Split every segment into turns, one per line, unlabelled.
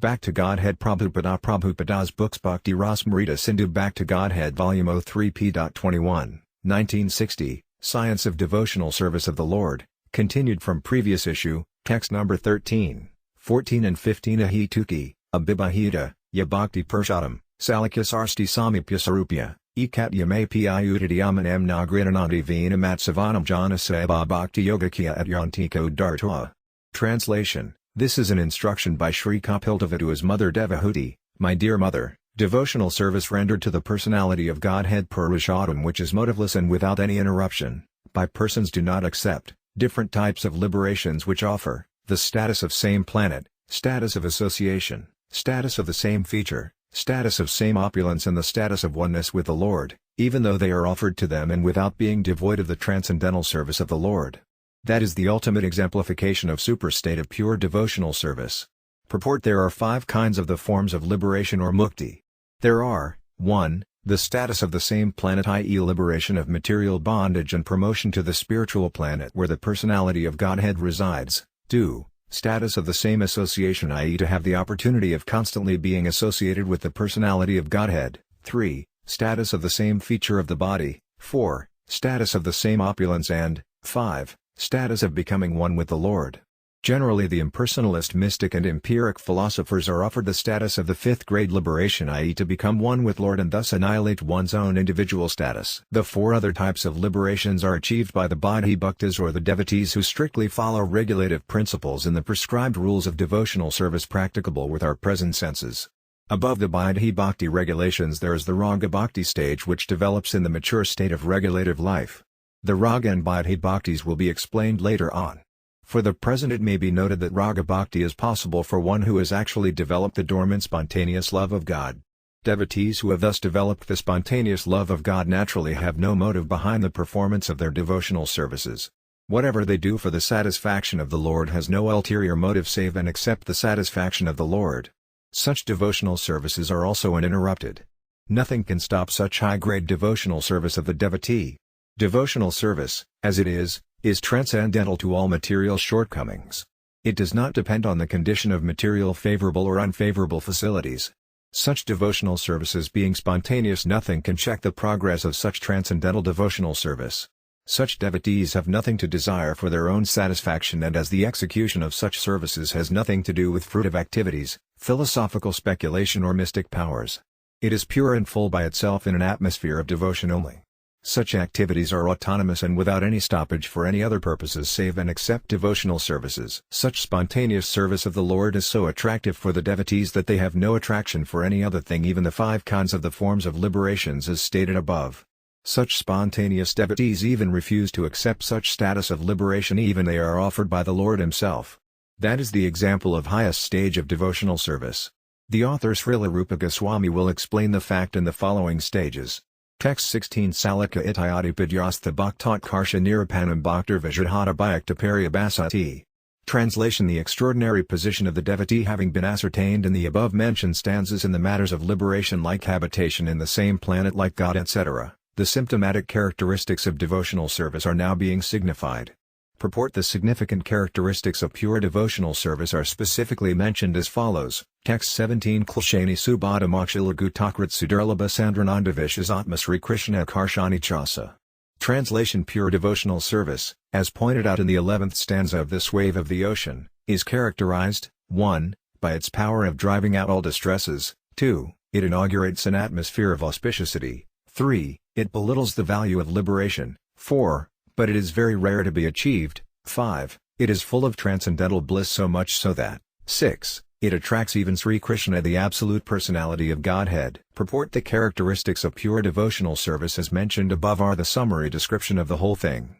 Back to Godhead Prabhupada's books Bhakti Rasamrita Sindhu Back to Godhead Volume 03 p.21, 1960, Science of Devotional Service of the Lord, continued from previous issue, text number 13, 14 and 15 Ahituki, Abhibahita, Yabhakti Pershadam, Salikya Sarsti Samipya Sarupya, Ekat Yame Piyudidyaman M Nagritanandi Vina Matsavanam Jana Seba Bhakti Yogakia at Yantiko Dartua. Translation: This is an instruction by Sri Kapiltava to his mother Devahuti, my dear mother, devotional service rendered to the personality of Godhead Purushottam which is motiveless and without any interruption, by persons do not accept, different types of liberations which offer, the status of same planet, status of association, status of the same feature, status of same opulence and the status of oneness with the Lord, even though they are offered to them and without being devoid of the transcendental service of the Lord. That is the ultimate exemplification of superstate of pure devotional service. Purport: There are 5 kinds of the forms of liberation or mukti. There are, 1. The status of the same planet, i.e. liberation of material bondage and promotion to the spiritual planet where the personality of Godhead resides. 2. Status of the same association, i.e. to have the opportunity of constantly being associated with the personality of Godhead. 3. Status of the same feature of the body. 4. Status of the same opulence and 5. Status of becoming one with the Lord. Generally the impersonalist mystic and empiric philosophers are offered the status of the 5th grade liberation, i.e. to become one with Lord and thus annihilate one's own individual status. The 4 other types of liberations are achieved by the Bodhi Bhaktas or the devotees who strictly follow regulative principles in the prescribed rules of devotional service practicable with our present senses. Above the Bodhi Bhakti regulations there is the Raga Bhakti stage which develops in the mature state of regulative life. The Raga and Bodhi Bhaktis will be explained later on. For the present it may be noted that Raga Bhakti is possible for one who has actually developed the dormant spontaneous love of God. Devotees who have thus developed the spontaneous love of God naturally have no motive behind the performance of their devotional services. Whatever they do for the satisfaction of the Lord has no ulterior motive save and except the satisfaction of the Lord. Such devotional services are also uninterrupted. Nothing can stop such high-grade devotional service of the devotee. Devotional service, as it is transcendental to all material shortcomings. It does not depend on the condition of material favorable or unfavorable facilities. Such devotional services being spontaneous, nothing can check the progress of such transcendental devotional service. Such devotees have nothing to desire for their own satisfaction, and as the execution of such services has nothing to do with fruitive activities, philosophical speculation or mystic powers. It is pure and full by itself in an atmosphere of devotion only. Such activities are autonomous and without any stoppage for any other purposes save and except devotional services. Such spontaneous service of the Lord is so attractive for the devotees that they have no attraction for any other thing, even the 5 kinds of the forms of liberations as stated above. Such spontaneous devotees even refuse to accept such status of liberation even they are offered by the Lord Himself. That is the example of highest stage of devotional service. The author Srila Rupa Goswami will explain the fact in the following stages. Text 16 Salika Itayati Padyastha Bhaktat Karsha Nirapanam Bhaktar Vajradhata Bhakta Paryabhasati. Translation: The extraordinary position of the devotee having been ascertained in the above-mentioned stanzas in the matters of liberation like habitation in the same planet like God etc., the symptomatic characteristics of devotional service are now being signified. Purport: The significant characteristics of pure devotional service are specifically mentioned as follows. Text 17 Klashani Subhada Mokshilagu Takrit Sudurlabha Sandranandavishas Atma Sri Krishna Karshani Chasa. Translation: Pure devotional service, as pointed out in the 11th stanza of this wave of the ocean, is characterized, 1. By its power of driving out all distresses, 2. It inaugurates an atmosphere of auspiciousity, 3. It belittles the value of liberation, 4. But it is very rare to be achieved, 5. It is full of transcendental bliss so much so that, 6. It attracts even Sri Krishna, the absolute personality of Godhead. Purport: The characteristics of pure devotional service as mentioned above are the summary description of the whole thing.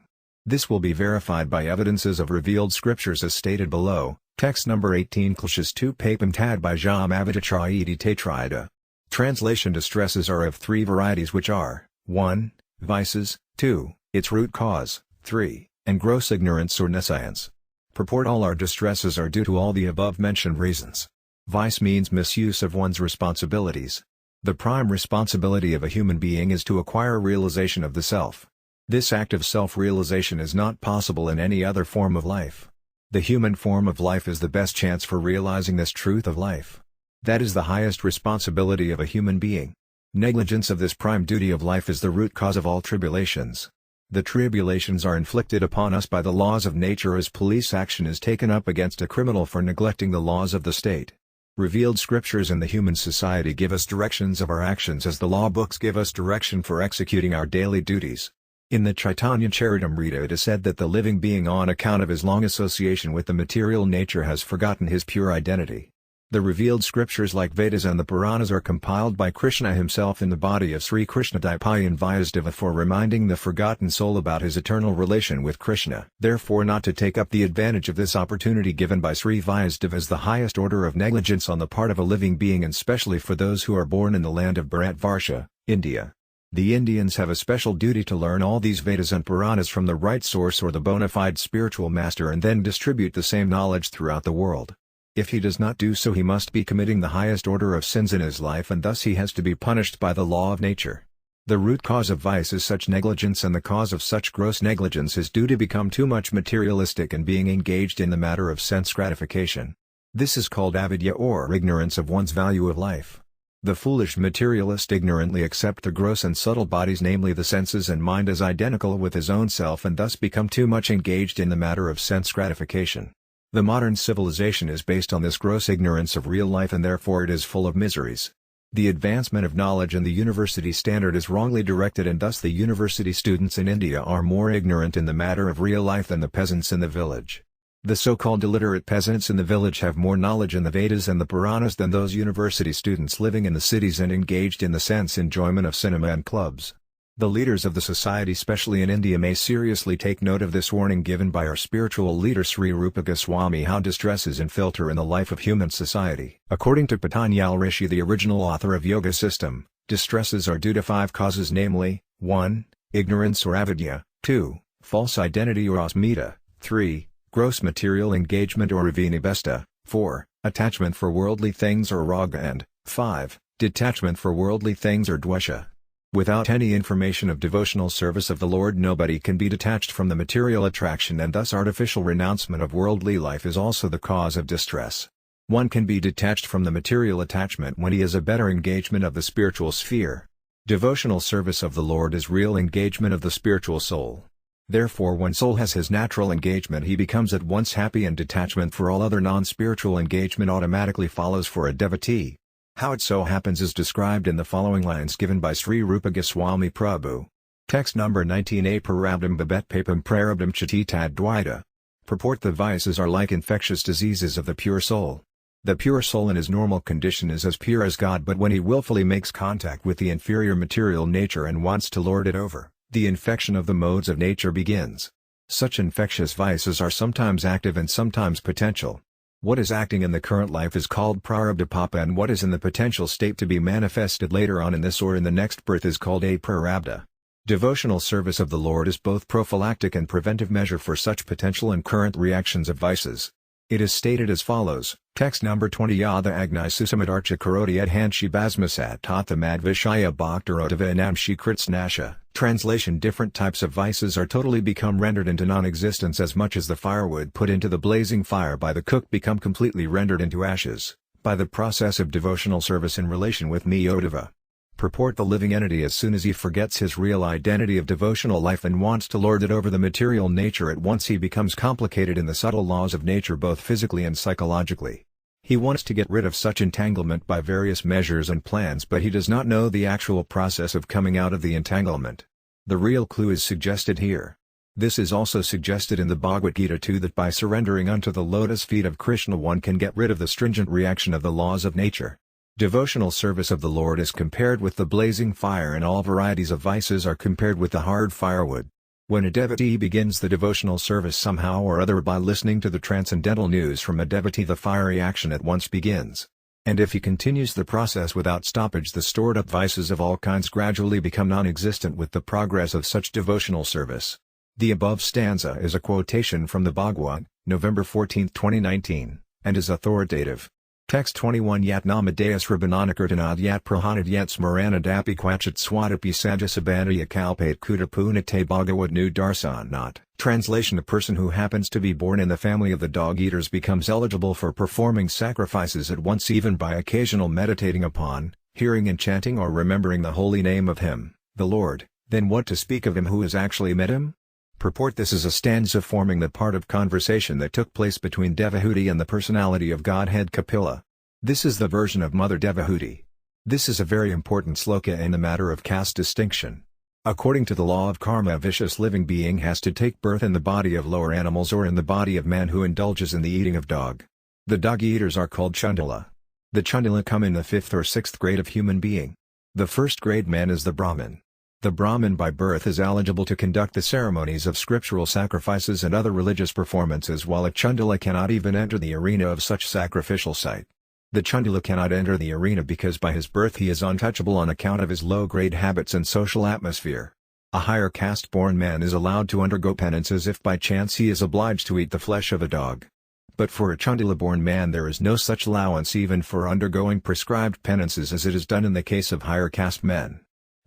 This will be verified by evidences of revealed scriptures as stated below. Text number 18 Klashas 2 Papam Tad by Jam Avitachayiti Tetrida. Translation: Distresses are of 3 varieties which are, 1. Vices, 2. Its root cause, 3. And gross ignorance or nescience. Purport: All our distresses are due to all the above-mentioned reasons. Vice means misuse of one's responsibilities. The prime responsibility of a human being is to acquire realization of the self. This act of self-realization is not possible in any other form of life. The human form of life is the best chance for realizing this truth of life. That is the highest responsibility of a human being. Negligence of this prime duty of life is the root cause of all tribulations. The tribulations are inflicted upon us by the laws of nature as police action is taken up against a criminal for neglecting the laws of the state. Revealed scriptures in the human society give us directions of our actions as the law books give us direction for executing our daily duties. In the Chaitanya Charitamrita it is said that the living being on account of his long association with the material nature has forgotten his pure identity. The revealed scriptures like Vedas and the Puranas are compiled by Krishna himself in the body of Sri Krishna Daipayan Vyasdeva for reminding the forgotten soul about his eternal relation with Krishna. Therefore not to take up the advantage of this opportunity given by Sri Vyasdeva is the highest order of negligence on the part of a living being and especially for those who are born in the land of Bharatvarsha, India. The Indians have a special duty to learn all these Vedas and Puranas from the right source or the bona fide spiritual master and then distribute the same knowledge throughout the world. If he does not do so he must be committing the highest order of sins in his life and thus he has to be punished by the law of nature. The root cause of vice is such negligence and the cause of such gross negligence is due to become too much materialistic and being engaged in the matter of sense gratification. This is called avidya or ignorance of one's value of life. The foolish materialist ignorantly accept the gross and subtle bodies namely the senses and mind as identical with his own self and thus become too much engaged in the matter of sense gratification. The modern civilization is based on this gross ignorance of real life and therefore it is full of miseries. The advancement of knowledge and the university standard is wrongly directed and thus the university students in India are more ignorant in the matter of real life than the peasants in the village. The so-called illiterate peasants in the village have more knowledge in the Vedas and the Puranas than those university students living in the cities and engaged in the sense enjoyment of cinema and clubs. The leaders of the society especially in India may seriously take note of this warning given by our spiritual leader Sri Rupa Goswami how distress is infiltrated in the life of human society. According to Patanjali Rishi the original author of Yoga system, distresses are due to 5 causes namely, 1. Ignorance or avidya, 2. False identity or asmita, 3. Gross material engagement or avinibhesta, 4. Attachment for worldly things or raga and 5. Detachment for worldly things or dvesha. Without any information of devotional service of the Lord nobody can be detached from the material attraction and thus artificial renouncement of worldly life is also the cause of distress. One can be detached from the material attachment when he has a better engagement of the spiritual sphere. Devotional service of the Lord is real engagement of the spiritual soul. Therefore when soul has his natural engagement he becomes at once happy and detachment for all other non-spiritual engagement automatically follows for a devotee. How it so happens is described in the following lines given by Sri Rupa Goswami Prabhu. Text number 19a Prarabdham babet papam prarabdham chati tad dvaita. Purport: the vices are like infectious diseases of the pure soul. The pure soul in his normal condition is as pure as God but when he willfully makes contact with the inferior material nature and wants to lord it over, the infection of the modes of nature begins. Such infectious vices are sometimes active and sometimes potential. What is acting in the current life is called prarabdha papa and what is in the potential state to be manifested later on in this or in the next birth is called a prarabdha. Devotional service of the Lord is both prophylactic and preventive measure for such potential and current reactions of vices. It is stated as follows, text number 20 Yada Agni Susamadarcha Karoti Adhanshi Basmasat Tatha Madvishaya Bhaktarotava Anamshi Kritsnasha. Translation: different types of vices are totally become rendered into non-existence as much as the firewood put into the blazing fire by the cook become completely rendered into ashes, by the process of devotional service in relation with Miyodava. Purport: the living entity as soon as he forgets his real identity of devotional life and wants to lord it over the material nature at once he becomes complicated in the subtle laws of nature both physically and psychologically. He wants to get rid of such entanglement by various measures and plans but he does not know the actual process of coming out of the entanglement. The real clue is suggested here. This is also suggested in the Bhagavad Gita too that by surrendering unto the lotus feet of Krishna one can get rid of the stringent reaction of the laws of nature. Devotional service of the Lord is compared with the blazing fire and all varieties of vices are compared with the hard firewood. When a devotee begins the devotional service somehow or other by listening to the transcendental news from a devotee the fiery action at once begins. And if he continues the process without stoppage the stored up vices of all kinds gradually become non-existent with the progress of such devotional service. The above stanza is a quotation from the Bhagavad, November 14, 2019, and is authoritative. Text 21 Yat Namadeus Rabbananakirtanad Yat Prahanad Yat Smarana Dapi Quachat Swadapi Sajasabandaya Kalpate Kudapunate Bhagavad Nu Darsanat. Translation: a person who happens to be born in the family of the dog-eaters becomes eligible for performing sacrifices at once, even by occasional meditating upon, hearing and chanting or remembering the holy name of Him, the Lord. Then what to speak of Him who has actually met Him? Purport: this is a stanza forming the part of conversation that took place between Devahuti and the personality of Godhead Kapila. This is the version of Mother Devahuti. This is a very important sloka in the matter of caste distinction. According to the law of karma, a vicious living being has to take birth in the body of lower animals or in the body of man who indulges in the eating of dog. The dog-eaters are called Chandala. The Chandala come in the 5th or 6th grade of human being. The first grade man is the Brahmin. The Brahmin by birth is eligible to conduct the ceremonies of scriptural sacrifices and other religious performances, while a Chandala cannot even enter the arena of such sacrificial site. The Chandala cannot enter the arena because by his birth he is untouchable on account of his low-grade habits and social atmosphere. A higher caste-born man is allowed to undergo penances if by chance he is obliged to eat the flesh of a dog. But for a Chandala-born man there is no such allowance even for undergoing prescribed penances as it is done in the case of higher caste men.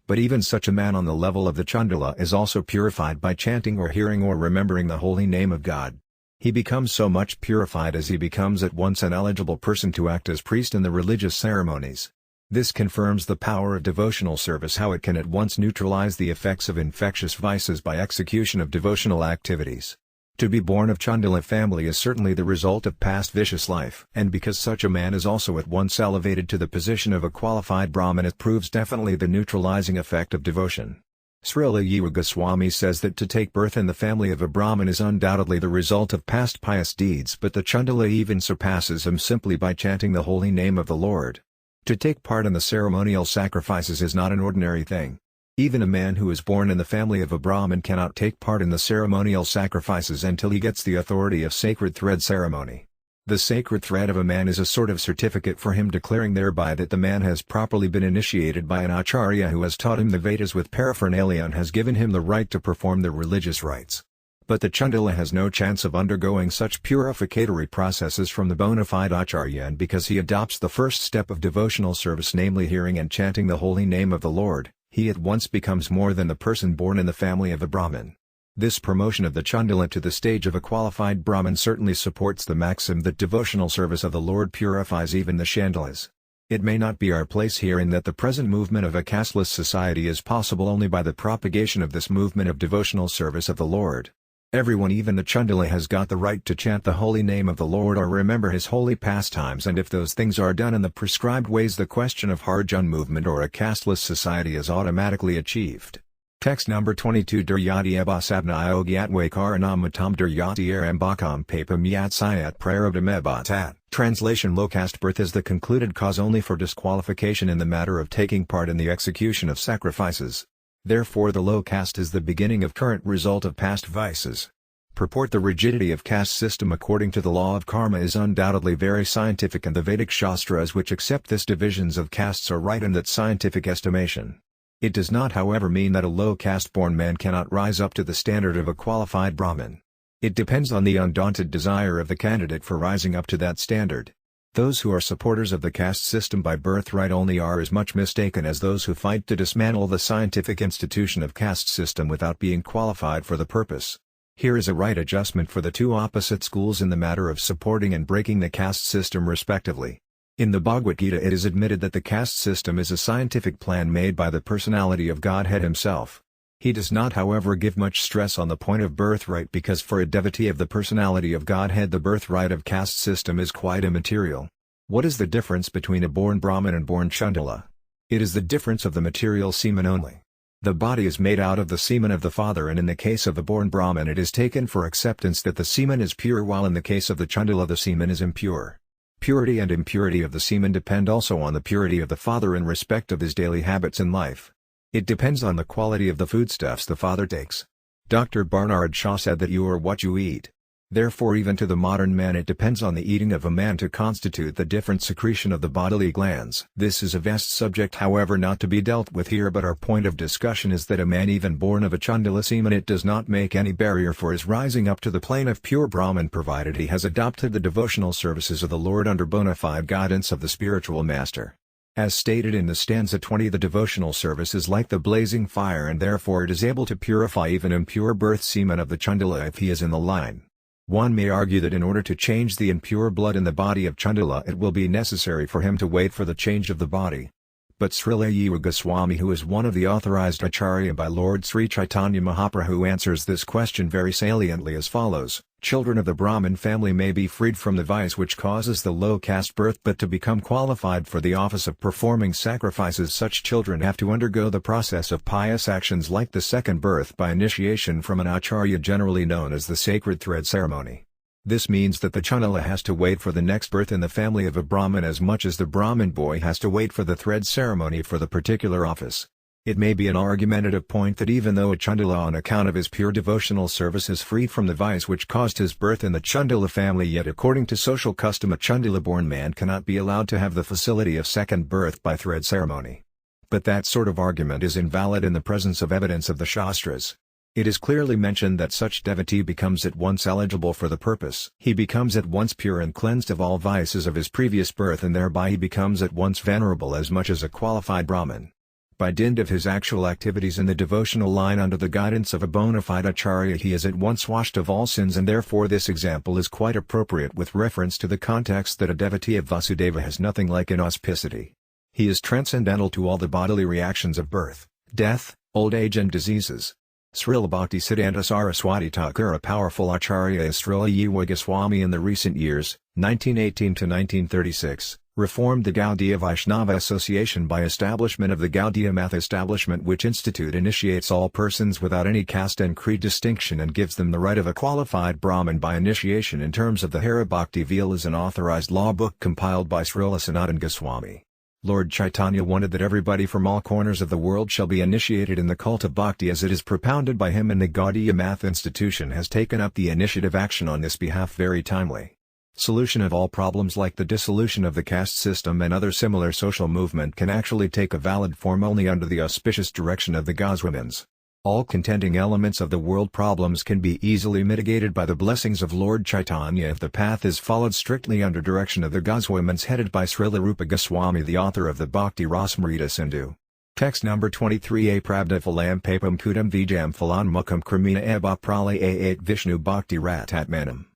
But even such a man on the level of the Chandala is also purified by chanting or hearing or remembering the holy name of God. He becomes so much purified as he becomes at once an eligible person to act as priest in the religious ceremonies. This confirms the power of devotional service, how it can at once neutralize the effects of infectious vices by execution of devotional activities. To be born of Chandala family is certainly the result of past vicious life, and because such a man is also at once elevated to the position of a qualified Brahmin, it proves definitely the neutralizing effect of devotion. Srila Jiva Goswami says that to take birth in the family of a Brahmin is undoubtedly the result of past pious deeds, but the Chandala even surpasses him simply by chanting the holy name of the Lord. To take part in the ceremonial sacrifices is not an ordinary thing. Even a man who is born in the family of a Brahmin cannot take part in the ceremonial sacrifices until he gets the authority of sacred thread ceremony. The sacred thread of a man is a sort of certificate for him, declaring thereby that the man has properly been initiated by an acharya who has taught him the Vedas with paraphernalia and has given him the right to perform the religious rites. But the Chandala has no chance of undergoing such purificatory processes from the bona fide acharya, and because he adopts the first step of devotional service, namely hearing and chanting the holy name of the Lord, he at once becomes more than the person born in the family of a Brahmin. This promotion of the Chandala to the stage of a qualified Brahmin certainly supports the maxim that devotional service of the Lord purifies even the Chandalas. It may not be our place here in that the present movement of a casteless society is possible only by the propagation of this movement of devotional service of the Lord. Everyone, even the Chandala, has got the right to chant the holy name of the Lord or remember his holy pastimes, and if those things are done in the prescribed ways, the question of Harjan movement or a casteless society is automatically achieved. Text number 22 Duryati Ebasabna Iogyatwe Karanamatam Duryati Arambakam Papam Yatsayat Prarabdam Ebatat. Translation: low caste birth is the concluded cause only for disqualification in the matter of taking part in the execution of sacrifices. Therefore the low caste is the beginning of current result of past vices. Purport: the rigidity of caste system according to the law of karma is undoubtedly very scientific, and the Vedic Shastras which accept this divisions of castes are right in that scientific estimation. It does not however mean that a low caste-born man cannot rise up to the standard of a qualified Brahmin. It depends on the undaunted desire of the candidate for rising up to that standard. Those who are supporters of the caste system by birthright only are as much mistaken as those who fight to dismantle the scientific institution of caste system without being qualified for the purpose. Here is a right adjustment for the two opposite schools in the matter of supporting and breaking the caste system respectively. In the Bhagavad Gita it is admitted that the caste system is a scientific plan made by the personality of Godhead himself. He does not however give much stress on the point of birthright, because for a devotee of the personality of Godhead the birthright of caste system is quite immaterial. What is the difference between a born Brahmin and born Chandala? It is the difference of the material semen only. The body is made out of the semen of the father, and in the case of the born Brahmin it is taken for acceptance that the semen is pure, while in the case of the Chandala the semen is impure. Purity and impurity of the semen depend also on the purity of the father in respect of his daily habits in life. It depends on the quality of the foodstuffs the father takes. Dr. Barnard Shaw said that you are what you eat. Therefore even to the modern man it depends on the eating of a man to constitute the different secretion of the bodily glands. This is a vast subject, however, not to be dealt with here, but our point of discussion is that a man even born of a Chandala semen, it does not make any barrier for his rising up to the plane of pure Brahman, provided he has adopted the devotional services of the Lord under bona fide guidance of the spiritual master. As stated in the stanza 20, the devotional service is like the blazing fire, and therefore it is able to purify even impure birth semen of the Chandala if he is in the line. One may argue that in order to change the impure blood in the body of Chandala it will be necessary for him to wait for the change of the body. But Srila Jiva Goswami, who is one of the authorized Acharya by Lord Sri Chaitanya Mahaprabhu, answers this question very saliently as follows: children of the Brahmin family may be freed from the vice which causes the low caste birth, but to become qualified for the office of performing sacrifices such children have to undergo the process of pious actions like the second birth by initiation from an Acharya, generally known as the sacred thread ceremony. This means that the Chandala has to wait for the next birth in the family of a Brahmin as much as the Brahmin boy has to wait for the thread ceremony for the particular office. It may be an argumentative point that even though a Chandala on account of his pure devotional service is freed from the vice which caused his birth in the Chandala family, yet according to social custom a Chandala-born man cannot be allowed to have the facility of second birth by thread ceremony. But that sort of argument is invalid in the presence of evidence of the Shastras. It is clearly mentioned that such devotee becomes at once eligible for the purpose. He becomes at once pure and cleansed of all vices of his previous birth, and thereby he becomes at once venerable as much as a qualified Brahmin. By dint of his actual activities in the devotional line under the guidance of a bona fide Acharya, he is at once washed of all sins, and therefore this example is quite appropriate with reference to the context that a devotee of Vasudeva has nothing like inauspicity. He is transcendental to all the bodily reactions of birth, death, old age and diseases. Srila Bhaktisiddhanta Saraswati Thakur, a powerful Acharya, is Srila Jiva Goswami in the recent years, 1918 to 1936, reformed the Gaudiya Vaishnava Association by establishment of the Gaudiya Math Establishment, which institute initiates all persons without any caste and creed distinction and gives them the right of a qualified Brahmin by initiation in terms of the Hara Bhakti Veal, is an authorized law book compiled by Srila Sanatana Goswami. Lord Chaitanya wanted that everybody from all corners of the world shall be initiated in the cult of bhakti as it is propounded by him, and the Gaudiya Math Institution has taken up the initiative action on this behalf very timely. Solution of all problems like the dissolution of the caste system and other similar social movement can actually take a valid form only under the auspicious direction of the Goswamins. All contending elements of the world problems can be easily mitigated by the blessings of Lord Chaitanya if the path is followed strictly under direction of the Goswamins headed by Srila Rupa Goswami, the author of the Bhakti Rasamrita Sindhu. Text number 23a Pravda Phalam Papam Kudam Vijam Phalan Mukam Kramina Eba Prale A8 Vishnu Bhakti Ratatmanam.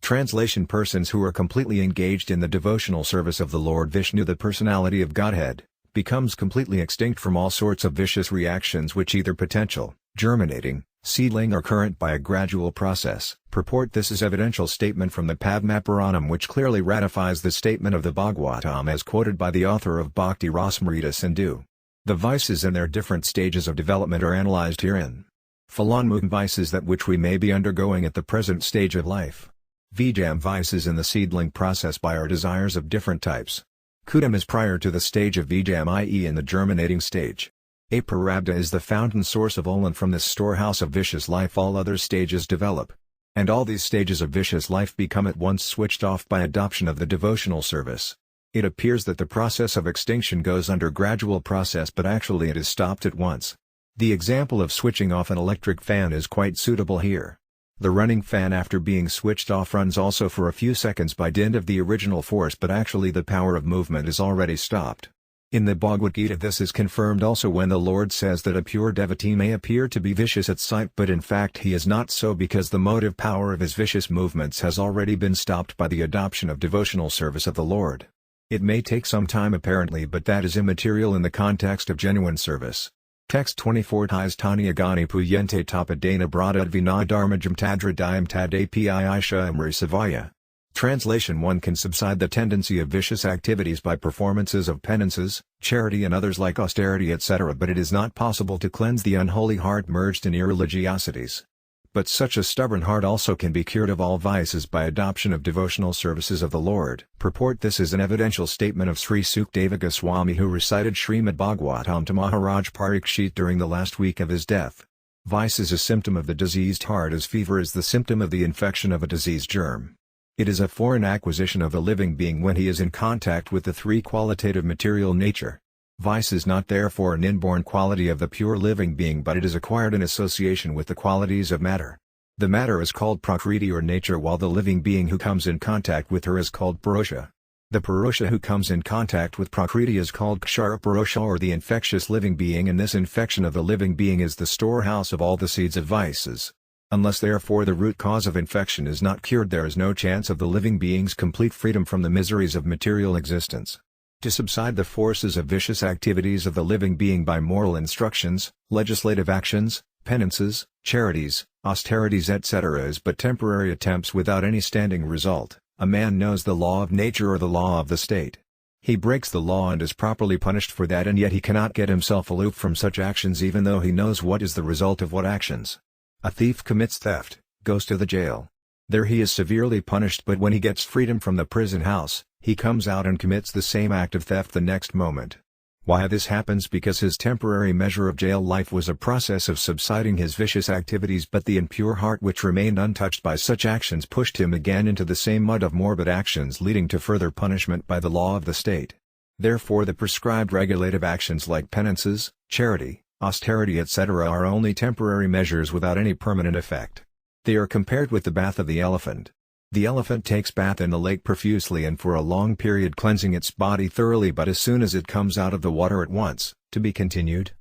Translation: persons who are completely engaged in the devotional service of the Lord Vishnu, the personality of Godhead, becomes completely extinct from all sorts of vicious reactions which either potential, germinating, seedling or current by a gradual process. Purport: this is evidential statement from the Padma Puranam which clearly ratifies the statement of the Bhagavatam as quoted by the author of Bhakti Rasamrita Sindhu. The vices and their different stages of development are analyzed herein. Phalanmukam vices, that which we may be undergoing at the present stage of life. Vijam vices in the seedling process by our desires of different types. Kudam is prior to the stage of Vijam, i.e. in the germinating stage. Aprarabdha is the fountain source of all, and from this storehouse of vicious life all other stages develop. And all these stages of vicious life become at once switched off by adoption of the devotional service. It appears that the process of extinction goes under gradual process, but actually it is stopped at once. The example of switching off an electric fan is quite suitable here. The running fan after being switched off runs also for a few seconds by dint of the original force, but actually the power of movement is already stopped. In the Bhagavad Gita this is confirmed also when the Lord says that a pure devotee may appear to be vicious at sight, but in fact he is not so, because the motive power of his vicious movements has already been stopped by the adoption of devotional service of the Lord. It may take some time apparently, but that is immaterial in the context of genuine service. Text 24 Tis Tanya Gani Puyente Tapadana Brada Vina Dharmajam Tadradayam Tadapi Isha Amri Savaya. Translation: one can subside the tendency of vicious activities by performances of penances, charity and others like austerity etc., but it is not possible to cleanse the unholy heart merged in irreligiosities. But such a stubborn heart also can be cured of all vices by adoption of devotional services of the Lord. Purport: this is an evidential statement of Sri Sukadeva Goswami, who recited Srimad Bhagavatam to Maharaj Parikshit during the last week of his death. Vice is a symptom of the diseased heart as fever is the symptom of the infection of a disease germ. It is a foreign acquisition of the living being when he is in contact with the three qualitative material nature. Vice is not therefore an inborn quality of the pure living being, but it is acquired in association with the qualities of matter. The matter is called prakriti or nature, while the living being who comes in contact with her is called parosha. The parosha who comes in contact with prakriti is called kshara parosha, or the infectious living being, and this infection of the living being is the storehouse of all the seeds of vices. Unless therefore the root cause of infection is not cured, there is no chance of the living being's complete freedom from the miseries of material existence. To subside the forces of vicious activities of the living being by moral instructions, legislative actions, penances, charities, austerities etc. is but temporary attempts without any standing result. A man knows the law of nature or the law of the state. He breaks the law and is properly punished for that, and yet he cannot get himself aloof from such actions even though he knows what is the result of what actions. A thief commits theft, goes to the jail. There he is severely punished, but when he gets freedom from the prison house, he comes out and commits the same act of theft the next moment. Why this happens? Because his temporary measure of jail life was a process of subsiding his vicious activities, but the impure heart which remained untouched by such actions pushed him again into the same mud of morbid actions, leading to further punishment by the law of the state. Therefore the prescribed regulative actions like penances, charity, austerity etc. are only temporary measures without any permanent effect. They are compared with the bath of the elephant. The elephant takes bath in the lake profusely and for a long period, cleansing its body thoroughly, but as soon as it comes out of the water at once, to be continued,